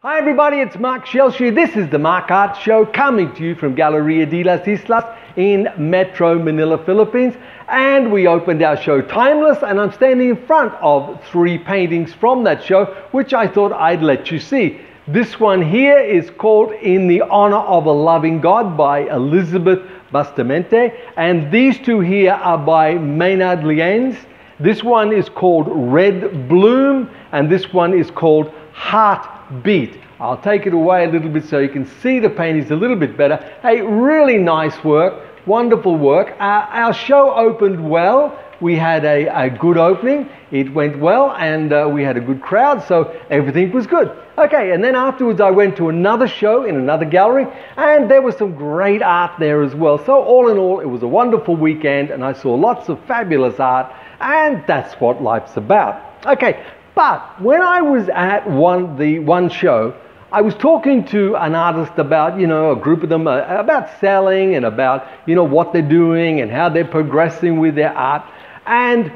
Hi everybody, it's Mark Shelshe. This is the Mark Art Show coming to you from Galeria de las Islas in Metro Manila, Philippines. And we opened our show Timeless, and I'm standing in front of 3 paintings from that show, which I thought I'd let you see. This one here is called In the Honor of a Loving God by Elizabeth Bastamente. And these 2 here are by Maynard Lienz. This one is called Red Bloom, and this one is called Heartbeat. I'll take it away a little bit so you can see the paintings a little bit better. Hey, really nice work, wonderful work. Our show opened well. We had a good opening. It went well, and we had a good crowd, so everything was good. Okay, and then afterwards I went to another show in another gallery, and there was some great art there as well. So all in all, it was a wonderful weekend, and I saw lots of fabulous art, and that's what life's about. Okay, but when I was at the one show, I was talking to an artist about, a group of them, about selling and about, what they're doing and how they're progressing with their art. And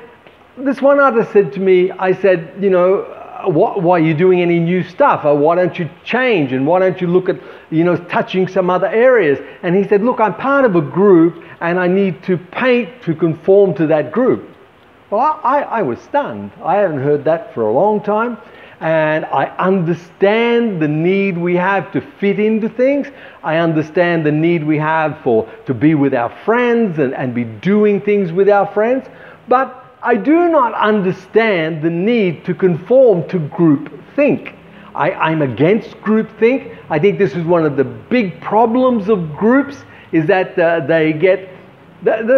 this one artist said to me, I said, why are you doing any new stuff? Or why don't you change? And why don't you look at, touching some other areas? And he said, look, I'm part of a group and I need to paint to conform to that group. Well, I was stunned. I haven't heard that for a long time. And I understand the need we have to fit into things. I understand the need we have to be with our friends and be doing things with our friends. But I do not understand the need to conform to groupthink. I'm against groupthink. I think this is one of the big problems of groups, is that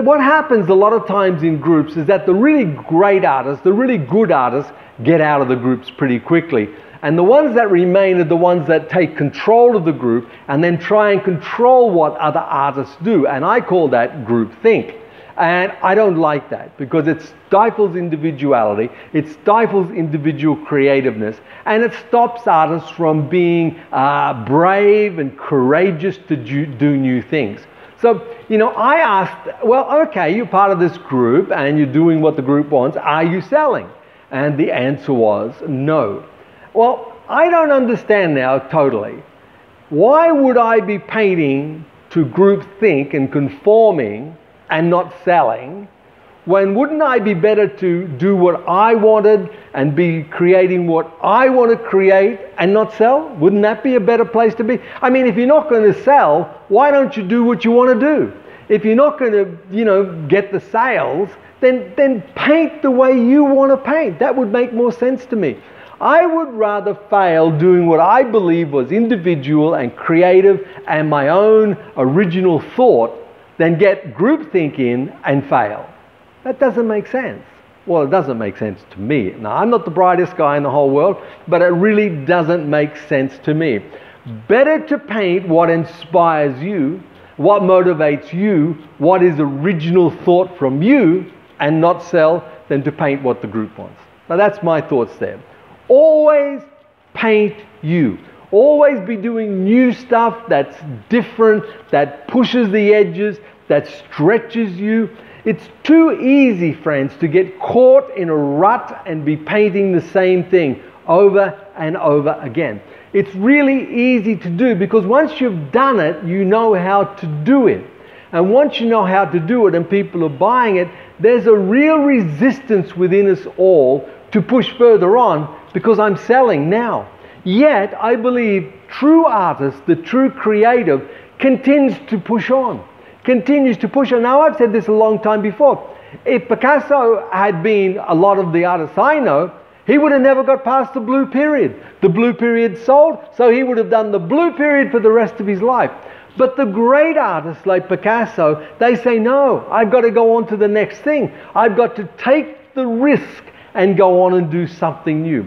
what happens a lot of times in groups is that the really great artists, the really good artists, get out of the groups pretty quickly. And the ones that remain are the ones that take control of the group and then try and control what other artists do. And I call that groupthink. And I don't like that, because it stifles individuality, it stifles individual creativeness, and it stops artists from being brave and courageous to do new things. So, I asked, well, okay, you're part of this group and you're doing what the group wants. Are you selling? And the answer was no. Well, I don't understand now totally. Why would I be painting to groupthink and conforming and not selling, when wouldn't I be better to do what I wanted and be creating what I want to create and not sell? Wouldn't that be a better place to be? I mean, if you're not going to sell, why don't you do what you want to do? If you're not going to, get the sales, then paint the way you want to paint. That would make more sense to me. I would rather fail doing what I believe was individual and creative and my own original thought than get groupthink in and fail. That doesn't make sense. Well, it doesn't make sense to me. Now, I'm not the brightest guy in the whole world, but it really doesn't make sense to me. Better to paint what inspires you, what motivates you, what is original thought from you, and not sell, than to paint what the group wants. Now, that's my thoughts there. Always paint you. Always be doing new stuff that's different, that pushes the edges, that stretches you. It's too easy, friends, to get caught in a rut and be painting the same thing over and over again. It's really easy to do, because once you've done it, you know how to do it. And once you know how to do it and people are buying it, there's a real resistance within us all to push further on, because I'm selling now. Yet, I believe true artists, the true creative, continues to push on. Continues to push on. Now, I've said this a long time before. If Picasso had been a lot of the artists I know, he would have never got past the blue period. The blue period sold, so he would have done the blue period for the rest of his life. But the great artists like Picasso, they say, no, I've got to go on to the next thing. I've got to take the risk and go on and do something new.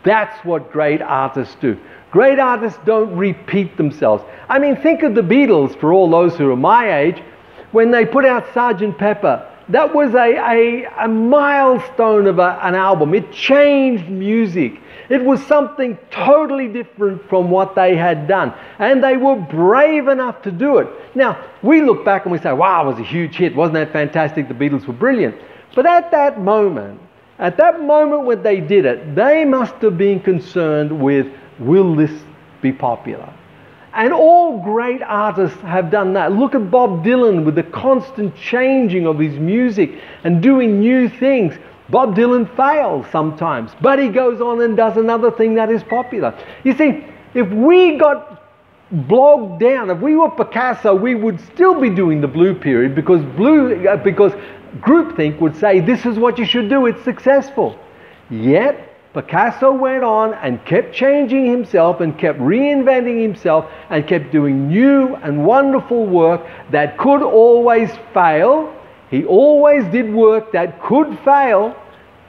That's what great artists do. Great artists don't repeat themselves. I mean, think of the Beatles, for all those who are my age, when they put out Sgt. Pepper. That was a milestone of an album. It changed music. It was something totally different from what they had done. And they were brave enough to do it. Now, we look back and we say, wow, it was a huge hit. Wasn't that fantastic? The Beatles were brilliant. But at that moment when they did it, they must have been concerned with will this be popular? And all great artists have done that. Look at Bob Dylan with the constant changing of his music and doing new things. Bob Dylan fails sometimes, but he goes on and does another thing that is popular. You see, if we got bogged down, if we were Picasso, we would still be doing the blue period because groupthink would say this is what you should do, it's successful. Yet Picasso went on and kept changing himself and kept reinventing himself and kept doing new and wonderful work that could always fail. He always did work that could fail.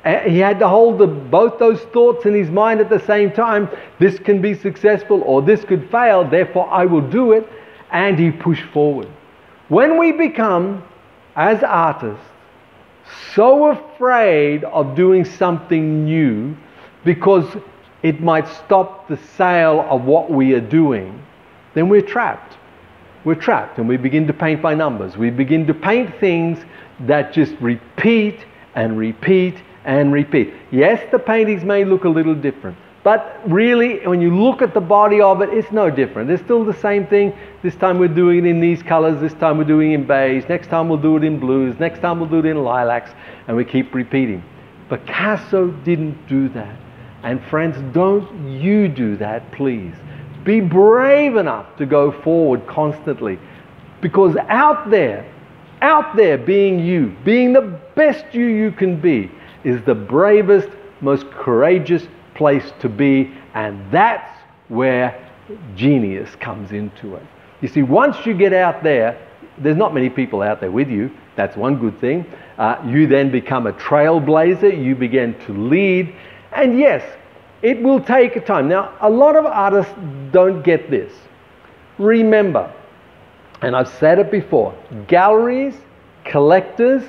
He had to hold both those thoughts in his mind at the same time. This can be successful or this could fail, therefore I will do it. And he pushed forward. When we become, as artists, so afraid of doing something new because it might stop the sale of what we are doing, then we're trapped. We're trapped and we begin to paint by numbers. We begin to paint things that just repeat and repeat and repeat. Yes, the paintings may look a little different, but really when you look at the body of it, it's no different. It's still the same thing. This time we're doing it in these colors, this time we're doing it in beige, next time we'll do it in blues, next time we'll do it in lilacs, and we keep repeating. Picasso didn't do that. And friends, don't you do that, please. Be brave enough to go forward constantly, because out there being you, being the best you can be, is the bravest, most courageous place to be, and that's where genius comes into it. You see, once you get out there, there's not many people out there with you. That's one good thing. You then become a trailblazer. You begin to lead. And yes, it will take time. Now, a lot of artists don't get this. Remember, and I've said it before, galleries, collectors,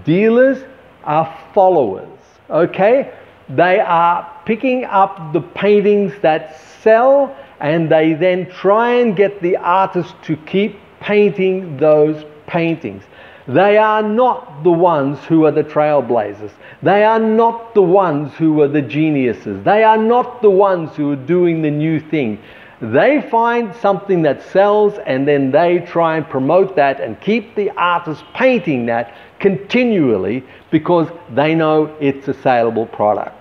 dealers are followers, okay? They are picking up the paintings that sell, and they then try and get the artist to keep painting those paintings. They are not the ones who are the trailblazers. They are not the ones who are the geniuses. They are not the ones who are doing the new thing. They find something that sells and then they try and promote that and keep the artist painting that continually because they know it's a saleable product.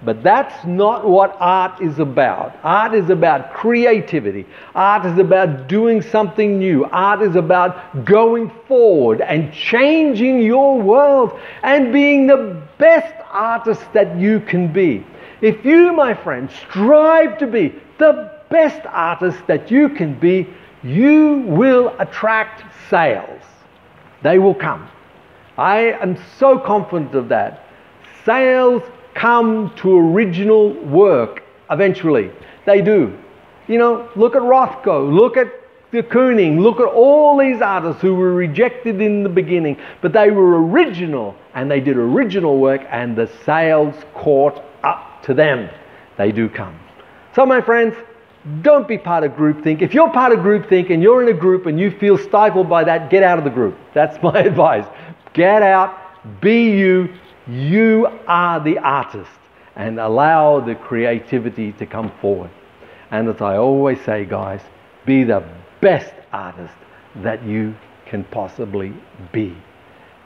But that's not what art is about. Art is about creativity. Art is about doing something new. Art is about going forward and changing your world and being the best artist that you can be. If you, my friend, strive to be the best artist that you can be, you will attract sales. They will come. I am so confident of that. Sales come to original work eventually. They do. You know, look at Rothko, look at de Kooning, look at all these artists who were rejected in the beginning, but they were original and they did original work and the sales caught up to them. They do come. So my friends, don't be part of groupthink. If you're part of groupthink and you're in a group and you feel stifled by that, get out of the group. That's my advice. Get out, be you. You are the artist, and allow the creativity to come forward. And as I always say, guys, be the best artist that you can possibly be.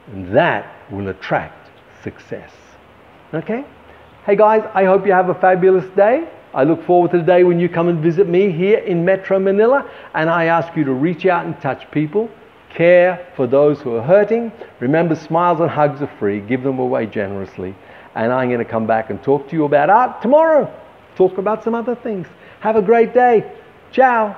And that will attract success. Okay? Hey guys, I hope you have a fabulous day. I look forward to the day when you come and visit me here in Metro Manila, and I ask you to reach out and touch people. Care for those who are hurting. Remember, smiles and hugs are free. Give them away generously. And I'm going to come back and talk to you about art tomorrow. Talk about some other things. Have a great day. Ciao.